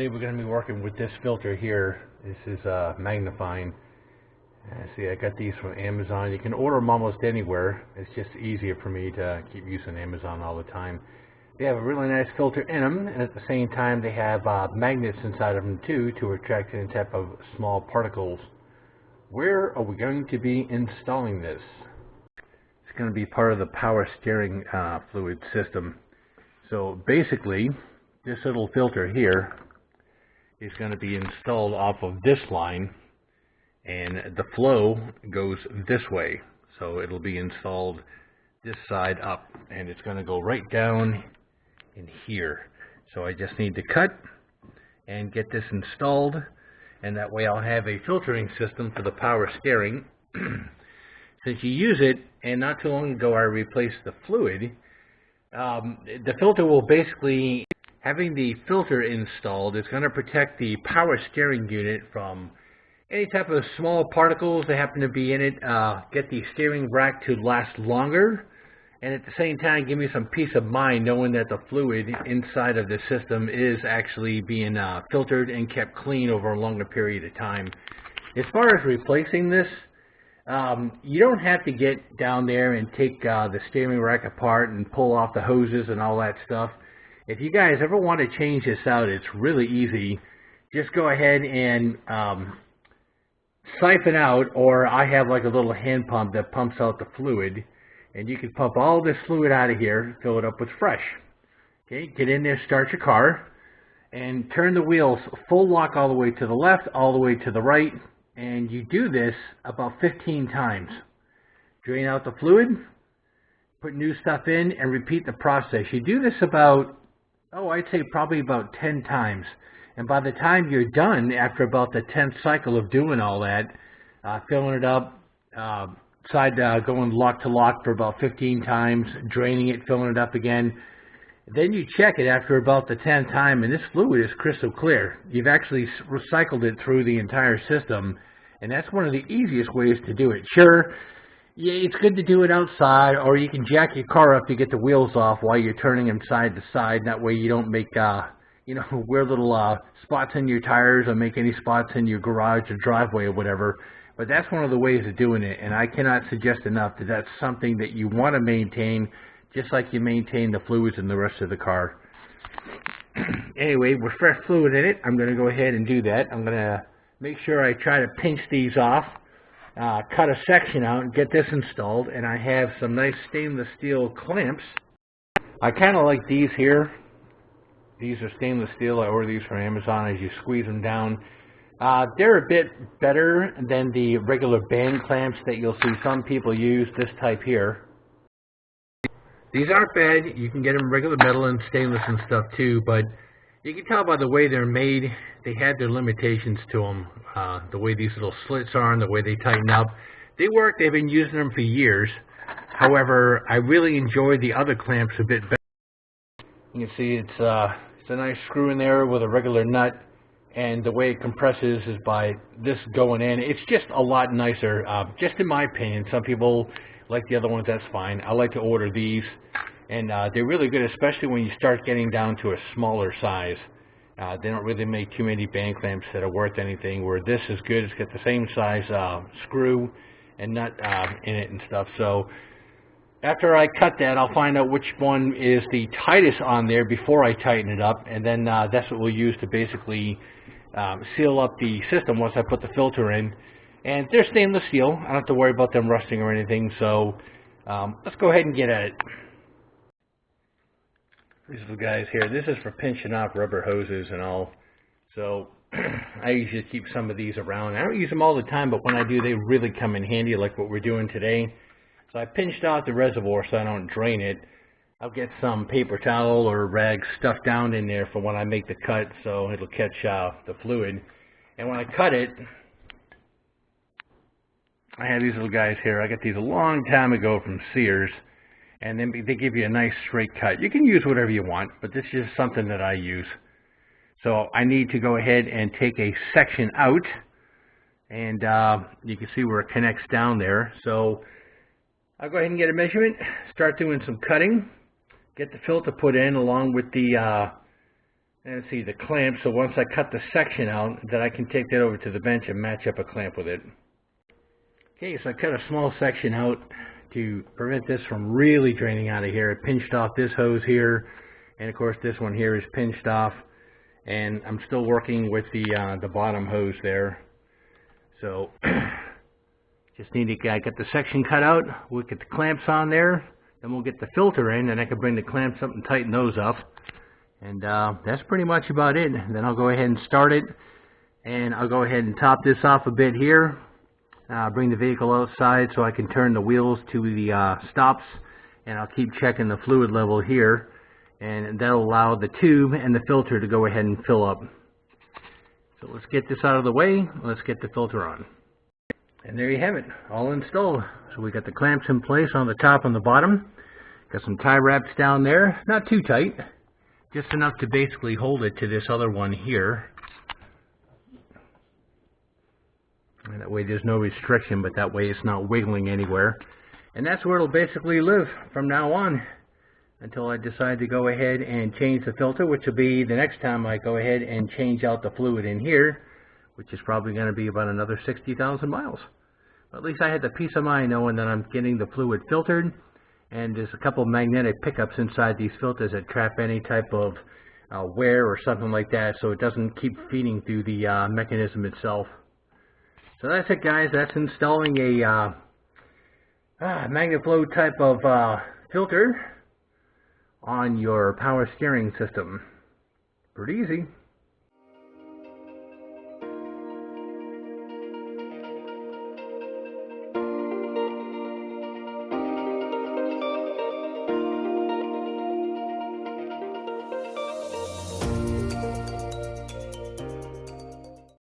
Today we're going to be working with this filter here. This is magnifying. See, I got these from Amazon. You can order them almost anywhere. It's just easier for me to keep using Amazon all the time. They have a really nice filter in them, and at the same time they have magnets inside of them too to attract any type of small particles. Where are we going to be installing this? It's going to be part of the power steering fluid system. So basically, this little filter here is going to be installed off of this line, and the flow goes this way. So it'll be installed this side up, and it's going to go right down in here. So I just need to cut and get this installed, and that way I'll have a filtering system for the power steering. Since you use it, and not too long ago I replaced the fluid, the filter will basically, having the filter installed, is going to protect the power steering unit from any type of small particles that happen to be in it, get the steering rack to last longer, and at the same time give me some peace of mind knowing that the fluid inside of the system is actually being filtered and kept clean over a longer period of time. As far as replacing this, you don't have to get down there and take the steering rack apart and pull off the hoses and all that stuff. If you guys ever want to change this out, it's really easy. Just go ahead and siphon out, or I have like a little hand pump that pumps out the fluid, and you can pump all this fluid out of here, fill it up with fresh. Okay, get in there, start your car, and turn the wheels full lock all the way to the left, all the way to the right, and you do this about 15 times. Drain out the fluid, put new stuff in, and repeat the process. You do this about, I'd say probably about 10 times. And by the time you're done, after about the 10th cycle of doing all that, filling it up, going lock to lock for about 15 times, draining it, filling it up again, then you check it after about the 10th time, and this fluid is crystal clear. You've actually recycled it through the entire system, and that's one of the easiest ways to do it. Sure, yeah, it's good to do it outside, or you can jack your car up to get the wheels off while you're turning them side to side. That way you don't make, weird little spots in your tires or make any spots in your garage or driveway or whatever. But that's one of the ways of doing it, and I cannot suggest enough that that's something that you want to maintain, just like you maintain the fluids in the rest of the car. Anyway, with fresh fluid in it, I'm going to go ahead and do that. I'm going to make sure I try to pinch these off, cut a section out, and get this installed. And I have some nice stainless steel clamps. I kind of like these here. These are stainless steel. I ordered these from Amazon. As you squeeze them down, they're a bit better than the regular band clamps that you'll see some people use, this type here. These aren't bad. You can get them regular metal and stainless and stuff too, but you can tell by the way they're made, they had their limitations to them. The way these little slits are and the way they tighten up. They work. They've been using them for years. However, I really enjoy the other clamps a bit better. You can see it's a nice screw in there with a regular nut, and the way it compresses is by this going in. It's just a lot nicer, just in my opinion. Some people like the other ones, that's fine. I like to order these, and they're really good, especially when you start getting down to a smaller size. They don't really make too many band clamps that are worth anything, where this is good. It's got the same size screw and nut in it and stuff. So after I cut that, I'll find out which one is the tightest on there before I tighten it up, and then that's what we'll use to basically seal up the system once I put the filter in. And they're stainless steel. I don't have to worry about them rusting or anything, so let's go ahead and get at it. These little guys here, this is for pinching off rubber hoses and all. So I usually keep some of these around. I don't use them all the time, but when I do, they really come in handy, like what we're doing today. So I pinched out the reservoir so I don't drain it. I'll get some paper towel or rags stuffed down in there for when I make the cut, so it'll catch the fluid. And when I cut it, I have these little guys here. I got these a long time ago from Sears, and then they give you a nice straight cut. You can use whatever you want, but this is something that I use. So I need to go ahead and take a section out, and you can see where it connects down there. So I'll go ahead and get a measurement, start doing some cutting, get the filter put in along with the And see the clamp, so once I cut the section out, then I can take that over to the bench and match up a clamp with it. Okay, so I cut a small section out to prevent this from really draining out of here. I pinched off this hose here, and of course this one here is pinched off, and I'm still working with the bottom hose there. So just need to get the section cut out. We'll get the clamps on there, then we'll get the filter in, and I can bring the clamps up and tighten those up. And that's pretty much about it. Then I'll go ahead and start it, and I'll go ahead and top this off a bit here. Bring the vehicle outside so I can turn the wheels to the stops, and I'll keep checking the fluid level here, and that'll allow the tube and the filter to go ahead and fill up. So let's get this out of the way. Let's get the filter on. And there you have it, all installed. So we got the clamps in place on the top and the bottom. Got some tie wraps down there, not too tight, just enough to basically hold it to this other one here. And that way there's no restriction, but that way it's not wiggling anywhere. And that's where it'll basically live from now on until I decide to go ahead and change the filter, which will be the next time I go ahead and change out the fluid in here, which is probably going to be about another 60,000 miles. But at least I had the peace of mind knowing that I'm getting the fluid filtered. And there's a couple of magnetic pickups inside these filters that trap any type of wear or something like that, so it doesn't keep feeding through the mechanism itself. So that's it, guys. That's installing a MagnaFlow type of filter on your power steering system. Pretty easy.